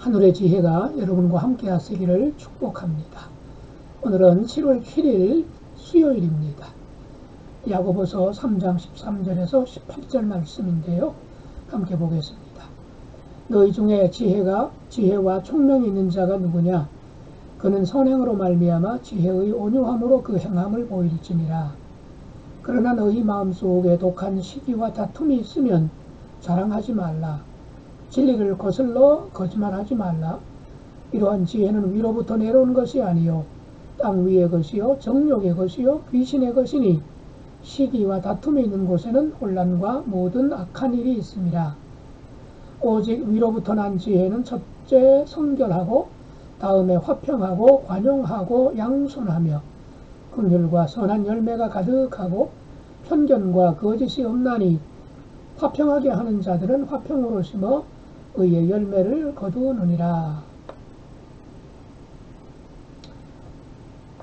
하늘의 지혜가 여러분과 함께 하시기를 축복합니다. 오늘은 7월 7일 수요일입니다. 야고보서 3장 13절에서 18절 말씀인데요. 함께 보겠습니다. 너희 중에 지혜와 총명이 있는 자가 누구냐? 그는 선행으로 말미암아 지혜의 온유함으로 그 행함을 보일지니라. 그러나 너희 마음속에 독한 시기와 다툼이 있으면 자랑하지 말라. 진리를 거슬러 거짓말하지 말라. 이러한 지혜는 위로부터 내려온 것이 아니요 땅 위의 것이요 정욕의 것이요 귀신의 것이니 시기와 다툼이 있는 곳에는 혼란과 모든 악한 일이 있습니다. 오직 위로부터 난 지혜는 첫째 성결하고 다음에 화평하고 관용하고 양손하며 긍휼과 선한 열매가 가득하고 편견과 거짓이 없나니 화평하게 하는 자들은 화평으로 심어 의의 열매를 거두느니라.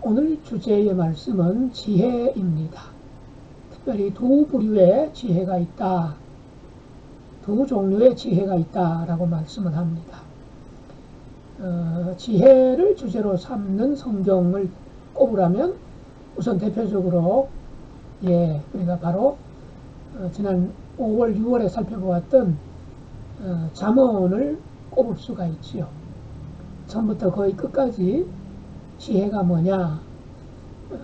오늘 주제의 말씀은 지혜입니다. 특별히 두 부류의 지혜가 있다. 두 종류의 지혜가 있다라고 말씀을 합니다. 지혜를 주제로 삼는 성경을 꼽으라면 우선 대표적으로 우리가 바로 지난 5월, 6월에 살펴보았던 잠언을 꼽을 수가 있지요. 처음부터 거의 끝까지 지혜가 뭐냐,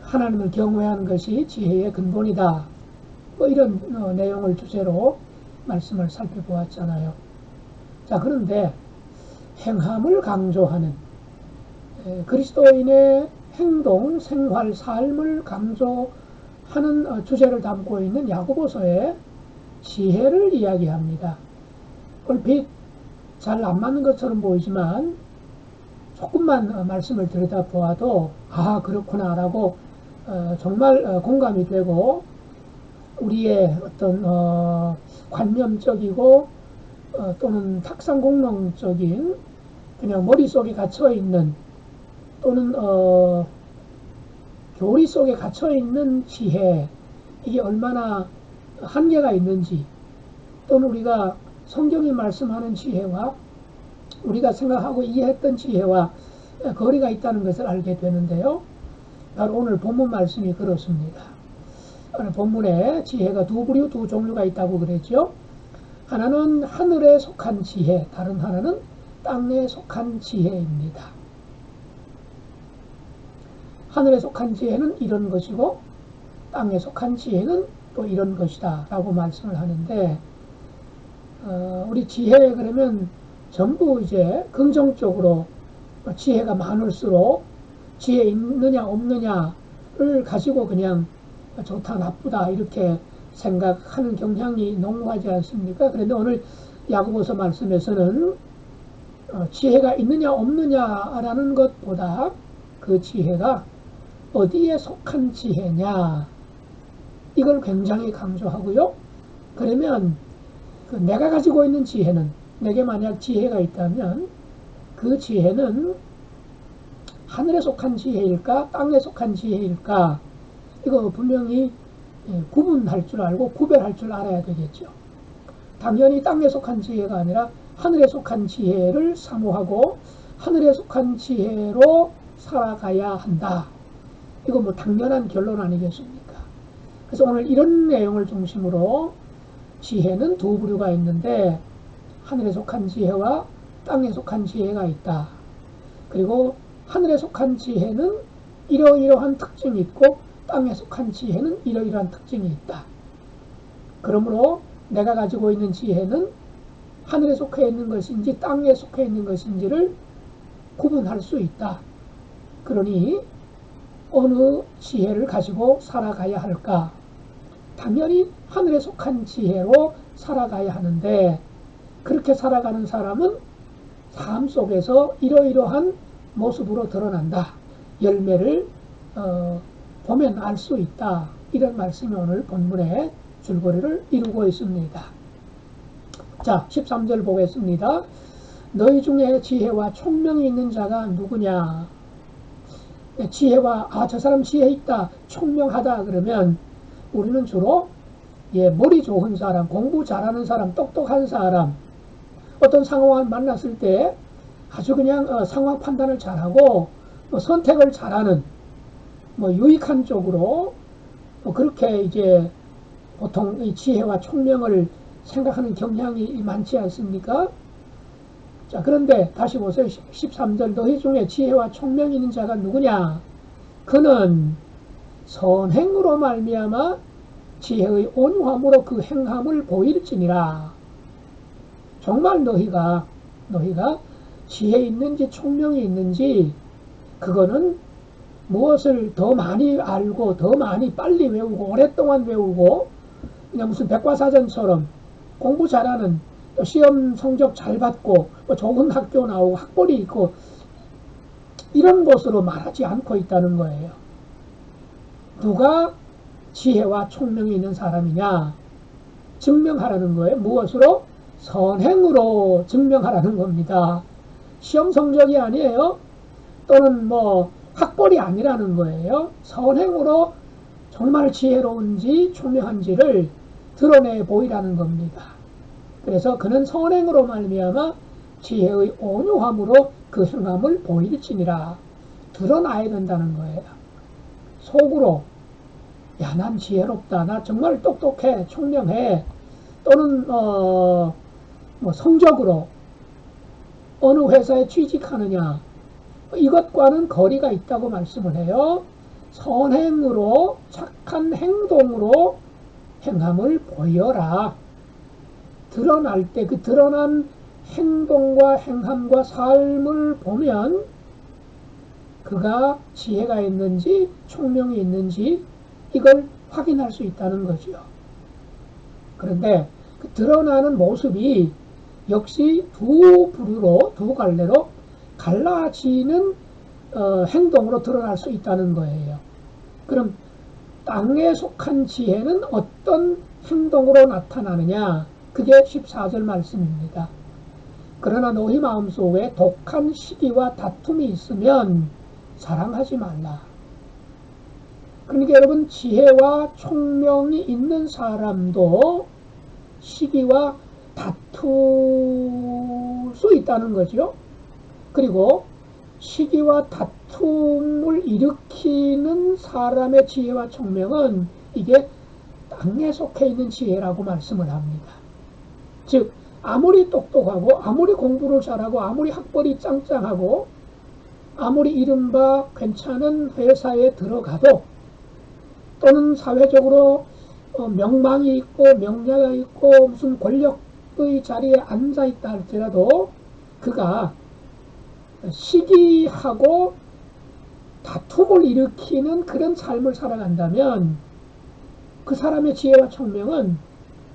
하나님을 경외하는 것이 지혜의 근본이다, 뭐 이런 내용을 주제로 말씀을 살펴보았잖아요. 자, 그런데 행함을 강조하는 그리스도인의 행동, 생활, 삶을 강조하는 주제를 담고 있는 야고보서의 지혜를 이야기합니다. 얼핏 잘 안 맞는 것처럼 보이지만 조금만 말씀을 들여다보아도 그렇구나 라고 정말 공감이 되고 우리의 어떤 관념적이고 또는 탁상공론적인 그냥 머릿속에 갇혀있는 또는 교리 속에 갇혀있는 지혜, 이게 얼마나 한계가 있는지, 또는 우리가 성경이 말씀하는 지혜와 우리가 생각하고 이해했던 지혜와 거리가 있다는 것을 알게 되는데요. 바로 오늘 본문 말씀이 그렇습니다. 오늘 본문에 지혜가 두 부류, 두 종류가 있다고 그랬죠. 하나는 하늘에 속한 지혜, 다른 하나는 땅에 속한 지혜입니다. 하늘에 속한 지혜는 이런 것이고 땅에 속한 지혜는 또 이런 것이다 라고 말씀을 하는데, 우리 지혜 그러면 전부 이제 긍정적으로 지혜가 많을수록 지혜 있느냐 없느냐를 가지고 그냥 좋다 나쁘다 이렇게 생각하는 경향이 농후하지 않습니까? 그런데 오늘 야고보서 말씀에서는 지혜가 있느냐 없느냐라는 것보다 그 지혜가 어디에 속한 지혜냐, 이걸 굉장히 강조하고요. 그러면 내가 가지고 있는 지혜는, 내게 만약 지혜가 있다면 그 지혜는 하늘에 속한 지혜일까 땅에 속한 지혜일까, 이거 분명히 구분할 줄 알고 구별할 줄 알아야 되겠죠. 당연히 땅에 속한 지혜가 아니라 하늘에 속한 지혜를 사모하고 하늘에 속한 지혜로 살아가야 한다. 이거 뭐 당연한 결론 아니겠습니까? 그래서 오늘 이런 내용을 중심으로 지혜는 두 부류가 있는데 하늘에 속한 지혜와 땅에 속한 지혜가 있다. 그리고 하늘에 속한 지혜는 이러이러한 특징이 있고 땅에 속한 지혜는 이러이러한 특징이 있다. 그러므로 내가 가지고 있는 지혜는 하늘에 속해 있는 것인지 땅에 속해 있는 것인지를 구분할 수 있다. 그러니 어느 지혜를 가지고 살아가야 할까? 당연히 하늘에 속한 지혜로 살아가야 하는데, 그렇게 살아가는 사람은 삶 속에서 이러이러한 모습으로 드러난다. 열매를 보면 알 수 있다. 이런 말씀이 오늘 본문의 줄거리를 이루고 있습니다. 자, 13절 보겠습니다. 너희 중에 지혜와 총명이 있는 자가 누구냐? 지혜와 저 사람 지혜 있다, 총명하다 그러면 우리는 주로 머리 좋은 사람, 공부 잘하는 사람, 똑똑한 사람, 어떤 상황을 만났을 때 아주 그냥 상황 판단을 잘하고 선택을 잘하는 유익한 쪽으로 그렇게 이제 보통 이 지혜와 총명을 생각하는 경향이 많지 않습니까? 자, 그런데 다시 보세요. 13절 너희 중에 지혜와 총명이 있는 자가 누구냐? 그는 선행으로 말미암아 지혜의 온유함으로 그 행함을 보일지니라. 정말 너희가 지혜 있는지 총명이 있는지 그거는 무엇을 더 많이 알고 더 많이 빨리 외우고 오랫동안 외우고 그냥 무슨 백과사전처럼 공부 잘하는 시험 성적 잘 받고 좋은 학교 나오고 학벌이 있고 이런 것으로 말하지 않고 있다는 거예요. 누가 지혜와 총명이 있는 사람이냐 증명하라는 거예요. 무엇으로? 선행으로 증명하라는 겁니다. 시험 성적이 아니에요. 또는 학벌이 아니라는 거예요. 선행으로 정말 지혜로운지 총명한지를 드러내 보이라는 겁니다. 그래서 그는 선행으로 말미암아 지혜의 온유함으로 그 행함을 보일지니라. 드러나야 된다는 거예요. 속으로 야, 난 지혜롭다. 나 정말 똑똑해. 총명해. 또는 성적으로 어느 회사에 취직하느냐 이것과는 거리가 있다고 말씀을 해요. 선행으로 착한 행동으로 행함을 보여라. 드러날 때 그 드러난 행동과 행함과 삶을 보면 그가 지혜가 있는지 총명이 있는지 이걸 확인할 수 있다는 거죠. 그런데 그 드러나는 모습이 역시 두 부류로 두 갈래로 갈라지는 행동으로 드러날 수 있다는 거예요. 그럼 땅에 속한 지혜는 어떤 행동으로 나타나느냐? 그게 14절 말씀입니다. 그러나 너희 마음속에 독한 시기와 다툼이 있으면 사랑하지 말라. 그러니까 여러분 지혜와 총명이 있는 사람도 시기와 다툴 수 있다는 거죠. 그리고 시기와 다툼을 일으키는 사람의 지혜와 총명은 이게 땅에 속해 있는 지혜라고 말씀을 합니다. 즉 아무리 똑똑하고 아무리 공부를 잘하고 아무리 학벌이 짱짱하고 아무리 이른바 괜찮은 회사에 들어가도 또는 사회적으로 명망이 있고 명예가 있고 무슨 권력의 자리에 앉아 있다 할지라도 그가 시기하고 다툼을 일으키는 그런 삶을 살아간다면 그 사람의 지혜와 총명은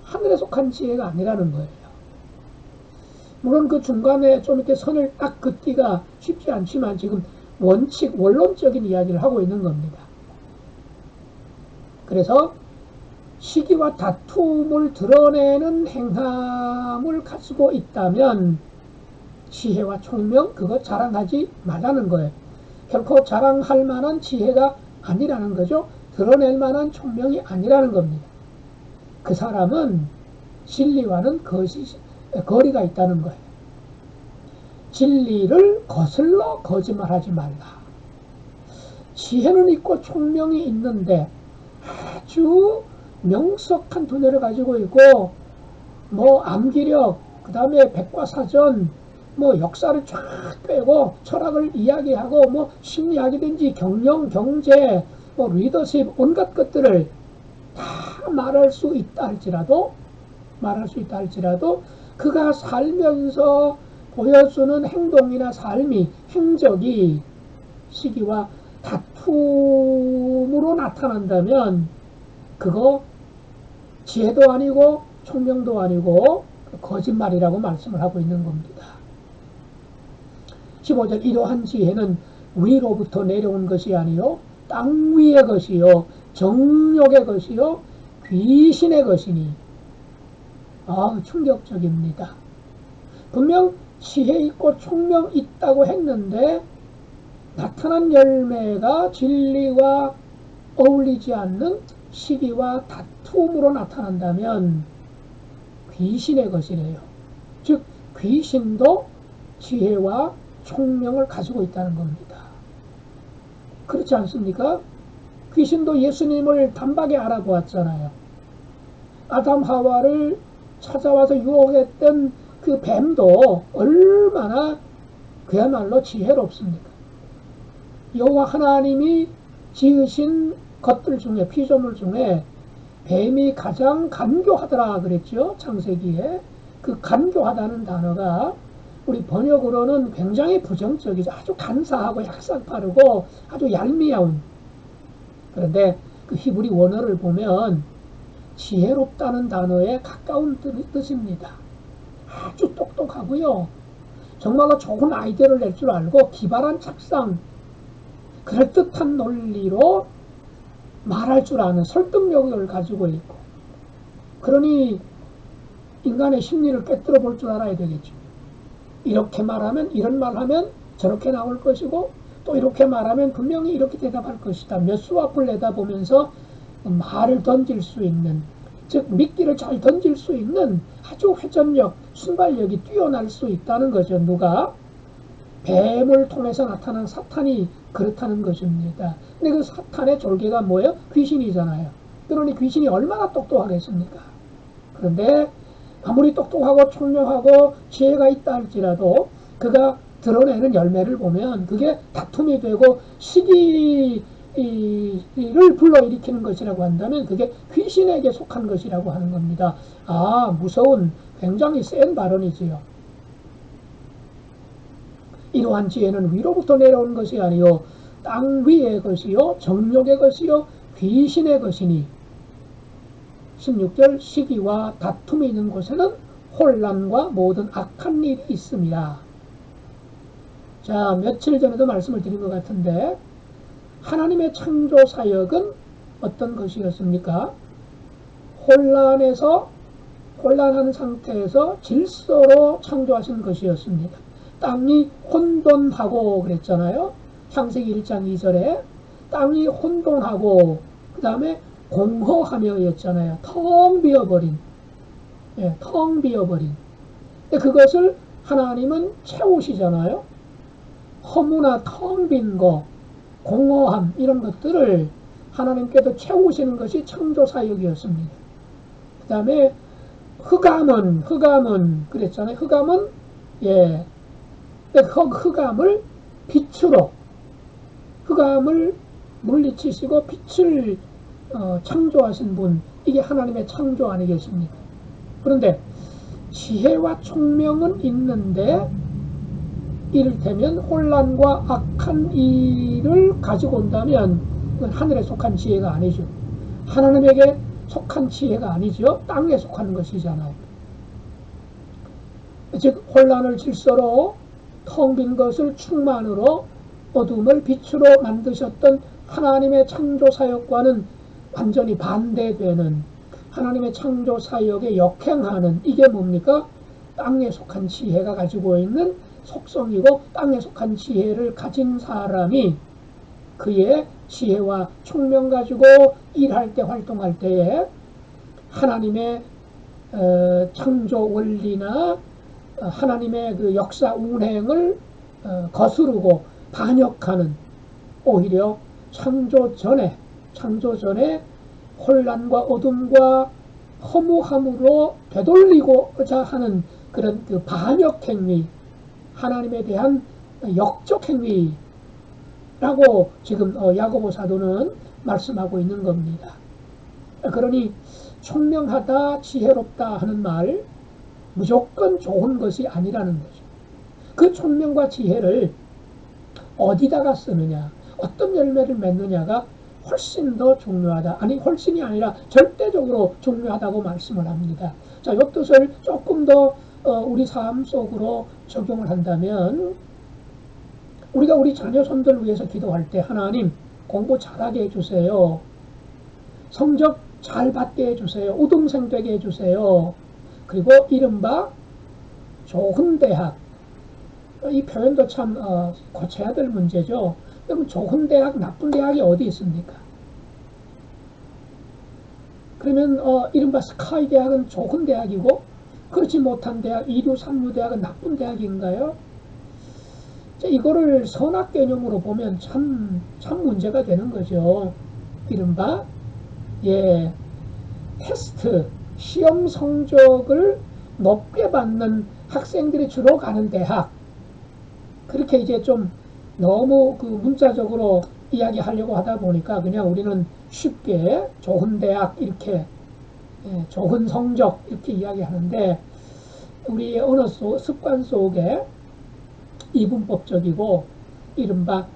하늘에 속한 지혜가 아니라는 거예요. 물론 그 중간에 좀 이렇게 선을 딱 긋기가 쉽지 않지만 지금 원론적인 이야기를 하고 있는 겁니다. 그래서 시기와 다툼을 드러내는 행함을 가지고 있다면 지혜와 총명 그거 자랑하지 말라는 거예요. 결코 자랑할 만한 지혜가 아니라는 거죠. 드러낼 만한 총명이 아니라는 겁니다. 그 사람은 진리와는 거리가 있다는 거예요. 진리를 거슬러 거짓말하지 말라. 지혜는 있고 총명이 있는데 아주 명석한 두뇌를 가지고 있고 암기력, 그 다음에 백과사전, 역사를 쫙 빼고 철학을 이야기하고 심리학이든지 경영, 경제, 리더십 온갖 것들을 다 말할 수 있다 할지라도 그가 살면서 보여주는 행동이나 행적이 시기와 다툼으로 나타난다면 그거 지혜도 아니고 총명도 아니고 거짓말이라고 말씀을 하고 있는 겁니다. 15절 이러한 지혜는 위로부터 내려온 것이 아니요 땅 위의 것이요 정욕의 것이요 귀신의 것이니. 충격적입니다. 분명 지혜 있고 총명 있다고 했는데 나타난 열매가 진리와 어울리지 않는 시기와 다툼으로 나타난다면 귀신의 것이래요. 즉 귀신도 지혜와 총명을 가지고 있다는 겁니다. 그렇지 않습니까? 귀신도 예수님을 단박에 알아보았잖아요. 아담 하와를 찾아와서 유혹했던 그 뱀도 얼마나 그야말로 지혜롭습니까? 여호와 하나님이 지으신 것들 중에, 피조물 중에 뱀이 가장 간교하더라 그랬죠. 창세기에. 그 간교하다는 단어가 우리 번역으로는 굉장히 부정적이죠. 아주 간사하고 약삭빠르고 아주 얄미운. 그런데 그 히브리 원어를 보면 지혜롭다는 단어에 가까운 뜻입니다. 아주 똑똑하고요. 정말로 좋은 아이디어를 낼 줄 알고 기발한 착상, 그럴듯한 논리로 말할 줄 아는 설득력을 가지고 있고, 그러니 인간의 심리를 꿰뚫어 볼 줄 알아야 되겠죠. 이렇게 말하면, 이런 말하면 저렇게 나올 것이고, 또 이렇게 말하면 분명히 이렇게 대답할 것이다. 몇 수 앞을 내다보면서 말을 던질 수 있는, 즉 미끼를 잘 던질 수 있는 아주 회전력, 순발력이 뛰어날 수 있다는 거죠. 누가? 뱀을 통해서 나타난 사탄이 그렇다는 것입니다. 근데 그 사탄의 졸개가 뭐예요? 귀신이잖아요. 그러니 귀신이 얼마나 똑똑하겠습니까? 그런데 아무리 똑똑하고 총명하고 지혜가 있다 할지라도 그가 드러내는 열매를 보면 그게 다툼이 되고 시기를 불러일으키는 것이라고 한다면 그게 귀신에게 속한 것이라고 하는 겁니다. 아, 무서운, 굉장히 센 발언이지요. 이러한 지혜는 위로부터 내려오는 것이 아니요 땅 위의 것이요 정욕의 것이요 귀신의 것이니 16절 시기와 다툼이 있는 곳에는 혼란과 모든 악한 일이 있습니다. 자, 며칠 전에도 말씀을 드린 것 같은데 하나님의 창조 사역은 어떤 것이었습니까? 혼란하는 상태에서 질서로 창조하신 것이었습니다. 땅이 혼돈하고 그랬잖아요. 창세기 1장 2절에 땅이 혼돈하고 그 다음에 공허하며 였잖아요. 텅 비어버린. 예, 텅 비어버린. 근데 그것을 하나님은 채우시잖아요. 허무나 텅 빈 거, 공허함 이런 것들을 하나님께서 채우시는 것이 창조 사역이었습니다. 그 다음에 흑암은 그랬잖아요. 흑암은 예, 흑암을 빛으로 흑암을 물리치시고 빛을 창조하신 분, 이게 하나님의 창조 아니겠습니까? 그런데 지혜와 총명은 있는데 이를테면 혼란과 악한 일을 가지고 온다면 그건 하늘에 속한 지혜가 아니죠. 하나님에게 속한 지혜가 아니죠. 땅에 속한 것이잖아요. 즉 혼란을 질서로 텅 빈 것을 충만으로 어둠을 빛으로 만드셨던 하나님의 창조 사역과는 완전히 반대되는 하나님의 창조 사역에 역행하는 이게 뭡니까? 땅에 속한 지혜가 가지고 있는 속성이고 땅에 속한 지혜를 가진 사람이 그의 지혜와 총명 가지고 일할 때 활동할 때에 하나님의 창조 원리나 하나님의 그 역사 운행을 거스르고 반역하는 오히려 창조 전에 혼란과 어둠과 허무함으로 되돌리고자 하는 그런 그 반역 행위, 하나님에 대한 역적 행위라고 지금 야고보 사도는 말씀하고 있는 겁니다. 그러니 총명하다, 지혜롭다 하는 말 무조건 좋은 것이 아니라는 거죠. 그 총명과 지혜를 어디다가 쓰느냐, 어떤 열매를 맺느냐가 훨씬 더 중요하다. 아니, 훨씬이 아니라 절대적으로 중요하다고 말씀을 합니다. 자, 이 뜻을 조금 더 우리 삶 속으로 적용을 한다면 우리가 우리 자녀 손들을 위해서 기도할 때 하나님 공부 잘하게 해주세요. 성적 잘 받게 해주세요. 우등생 되게 해주세요. 그리고 이른바 좋은 대학, 이 표현도 참 고쳐야 될 문제죠. 그럼 좋은 대학, 나쁜 대학이 어디 있습니까? 그러면 이른바 스카이 대학은 좋은 대학이고 그렇지 못한 대학, 2류, 3류 대학은 나쁜 대학인가요? 자, 이거를 선악 개념으로 보면 참 문제가 되는 거죠. 이른바 예, 테스트, 시험 성적을 높게 받는 학생들이 주로 가는 대학. 그렇게 이제 좀 너무 그 문자적으로 이야기하려고 하다 보니까 그냥 우리는 쉽게 좋은 대학 이렇게 예, 좋은 성적 이렇게 이야기하는데 우리의 언어 습관 속에 이분법적이고 이른바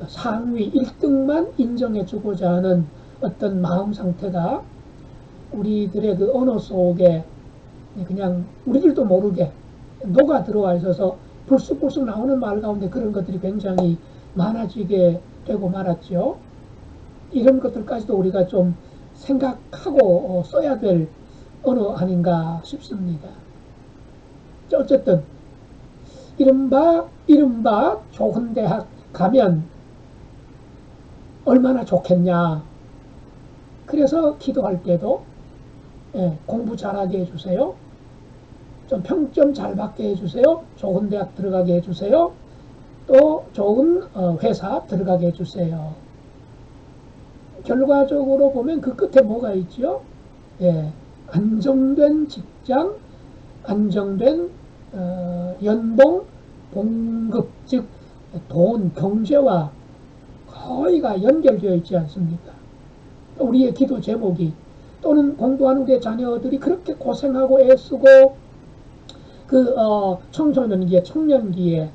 상위 1등만 인정해주고자 하는 어떤 마음 상태가 우리들의 그 언어 속에 그냥 우리들도 모르게 녹아 들어와 있어서 불쑥불쑥 나오는 말 가운데 그런 것들이 굉장히 많아지게 되고 말았죠. 이런 것들까지도 우리가 좀 생각하고 써야 될 언어 아닌가 싶습니다. 어쨌든 이른바 좋은 대학 가면 얼마나 좋겠냐. 그래서 기도할 때도 공부 잘하게 해주세요. 좀 평점 잘 받게 해주세요. 좋은 대학 들어가게 해주세요. 또 좋은 회사 들어가게 해주세요. 결과적으로 보면 그 끝에 뭐가 있죠? 예, 안정된 직장, 안정된 연봉, 봉급, 즉 돈, 경제와 거의가 연결되어 있지 않습니까? 우리의 기도 제목이 또는 공부하는 우리의 자녀들이 그렇게 고생하고 애쓰고 그 청소년기에 청년기에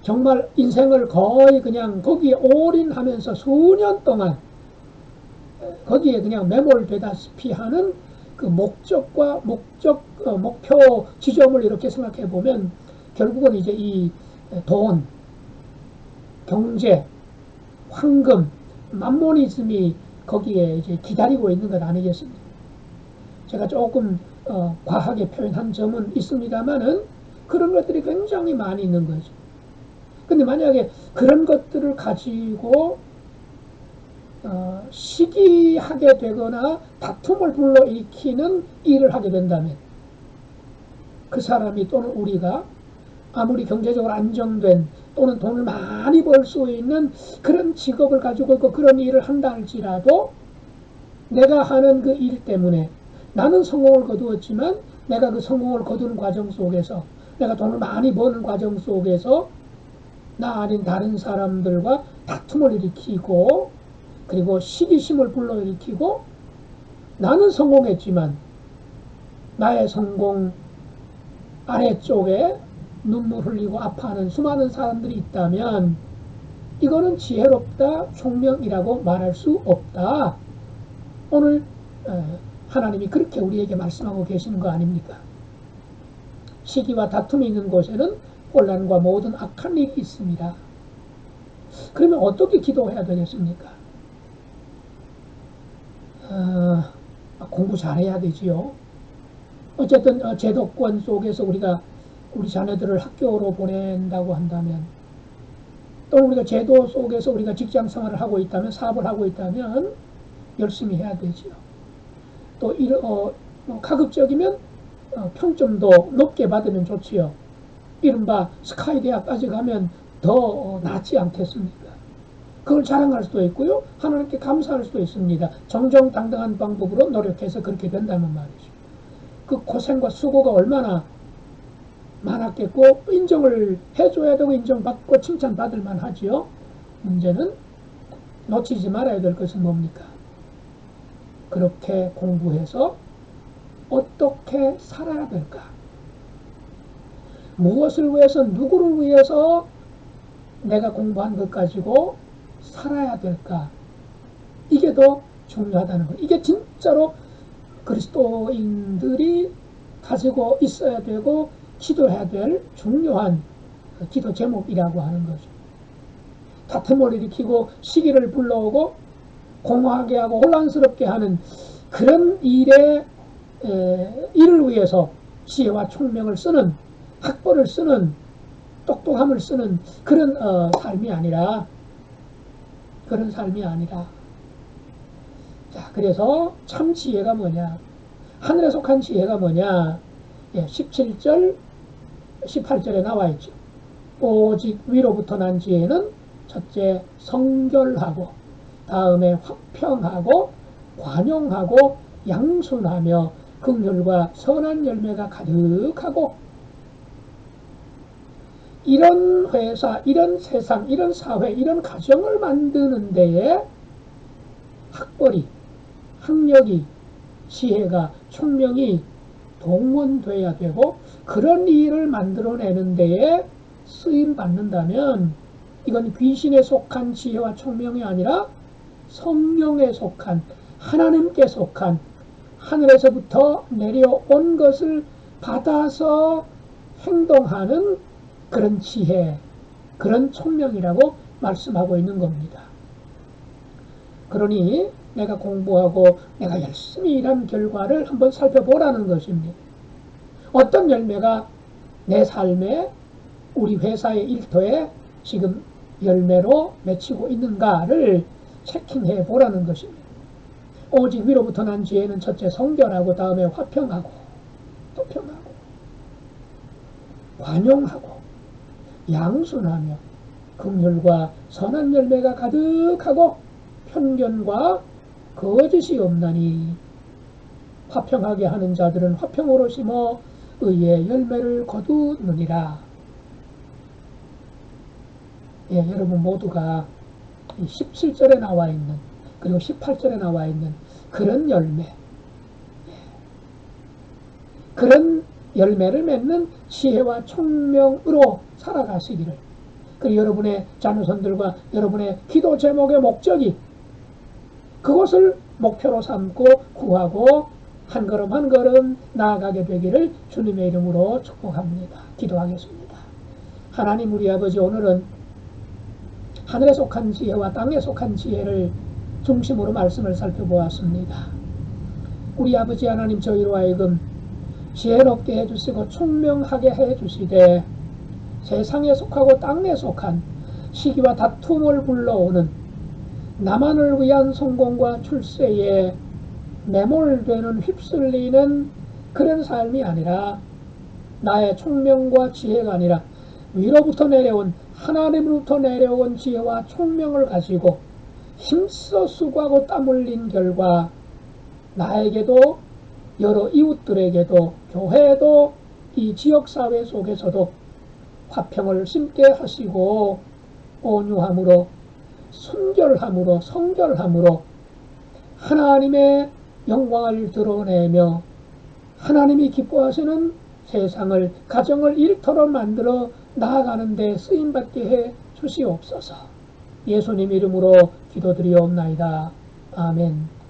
정말 인생을 거의 그냥 거기에 올인하면서 수년 동안 거기에 그냥 매몰되다시피 하는 그 목적과 목표 지점을 이렇게 생각해 보면 결국은 이제 이 돈, 경제, 황금, 만모니즘이 거기에 이제 기다리고 있는 것 아니겠습니까? 제가 조금 과하게 표현한 점은 있습니다만은 그런 것들이 굉장히 많이 있는 거죠. 근데 만약에 그런 것들을 가지고 시기하게 되거나 다툼을 불러일으키는 일을 하게 된다면 그 사람이 또는 우리가 아무리 경제적으로 안정된 또는 돈을 많이 벌 수 있는 그런 직업을 가지고 있고 그런 일을 한다 할지라도 내가 하는 그 일 때문에 나는 성공을 거두었지만 내가 그 성공을 거두는 과정 속에서 내가 돈을 많이 버는 과정 속에서 나 아닌 다른 사람들과 다툼을 일으키고 그리고 시기심을 불러일으키고 나는 성공했지만 나의 성공 아래쪽에 눈물 흘리고 아파하는 수많은 사람들이 있다면 이거는 지혜롭다, 총명이라고 말할 수 없다. 오늘 하나님이 그렇게 우리에게 말씀하고 계시는 거 아닙니까? 시기와 다툼이 있는 곳에는 혼란과 모든 악한 일이 있습니다. 그러면 어떻게 기도해야 되겠습니까? 공부 잘해야 되지요. 어쨌든 제도권 속에서 우리가 우리 자녀들을 학교로 보낸다고 한다면 또 우리가 제도 속에서 우리가 직장 생활을 하고 있다면 사업을 하고 있다면 열심히 해야 되지요. 또 가급적이면 평점도 높게 받으면 좋지요. 이른바 스카이 대학까지 가면 더 낫지 않겠습니까? 그걸 자랑할 수도 있고요. 하나님께 감사할 수도 있습니다. 정정당당한 방법으로 노력해서 그렇게 된다면 말이죠. 그 고생과 수고가 얼마나 많았겠고 인정을 해줘야 되고 인정받고 칭찬받을 만하지요. 문제는 놓치지 말아야 될 것은 뭡니까? 그렇게 공부해서 어떻게 살아야 될까? 무엇을 위해서 누구를 위해서 내가 공부한 것 가지고 살아야 될까? 이게 더 중요하다는 거예요. 이게 진짜로 그리스도인들이 가지고 있어야 되고 기도해야 될 중요한 기도 제목이라고 하는 거죠. 다툼을 일으키고 시기를 불러오고 공허하게 하고 혼란스럽게 하는 그런 일을 위해서 지혜와 총명을 쓰는 학벌을 쓰는 똑똑함을 쓰는 그런 삶이 아니라 자, 그래서 참 지혜가 뭐냐? 하늘에 속한 지혜가 뭐냐? 17절, 18절에 나와 있죠. 오직 위로부터 난 지혜는 첫째 성결하고, 다음에 화평하고, 관용하고, 양순하며 긍휼과 선한 열매가 가득하고, 이런 회사, 이런 세상, 이런 사회, 이런 가정을 만드는 데에 학벌이, 학력이, 지혜가, 총명이 동원돼야 되고, 그런 일을 만들어내는 데에 쓰임 받는다면 이건 귀신에 속한 지혜와 총명이 아니라 성령에 속한, 하나님께 속한, 하늘에서부터 내려온 것을 받아서 행동하는 그런 지혜, 그런 총명이라고 말씀하고 있는 겁니다. 그러니 내가 공부하고 내가 열심히 일한 결과를 한번 살펴보라는 것입니다. 어떤 열매가 내 삶에, 우리 회사의 일터에 지금 열매로 맺히고 있는가를 체킹해 보라는 것입니다. 오직 위로부터 난 지혜는 첫째 성결하고, 다음에 화평하고, 또 평하고, 관용하고, 양순하며 긍휼과 선한 열매가 가득하고 편견과 거짓이 없나니, 화평하게 하는 자들은 화평으로 심어 의의 열매를 거두느니라. 예, 여러분 모두가 17절에 나와 있는, 그리고 18절에 나와 있는 그런 열매, 그런 열매를 맺는 지혜와 총명으로 살아가시기를, 그리고 여러분의 자녀손들과 여러분의 기도 제목의 목적이 그것을 목표로 삼고 구하고 한 걸음 한 걸음 나아가게 되기를 주님의 이름으로 축복합니다. 기도하겠습니다. 하나님 우리 아버지, 오늘은 하늘에 속한 지혜와 땅에 속한 지혜를 중심으로 말씀을 살펴보았습니다. 우리 아버지 하나님, 저희로 하여금 지혜롭게 해주시고 총명하게 해주시되, 세상에 속하고 땅에 속한 시기와 다툼을 불러오는 나만을 위한 성공과 출세에 매몰되는, 휩쓸리는 그런 삶이 아니라, 나의 총명과 지혜가 아니라 위로부터 내려온, 하나님으로부터 내려온 지혜와 총명을 가지고 힘써 수고하고 땀 흘린 결과 나에게도, 여러 이웃들에게도, 교회도, 이 지역사회 속에서도 화평을 심게 하시고, 온유함으로, 순결함으로, 성결함으로 하나님의 영광을 드러내며 하나님이 기뻐하시는 세상을, 가정을 일터로 만들어 나아가는 데 쓰임받게 해 주시옵소서. 예수님 이름으로 기도드리옵나이다. 아멘.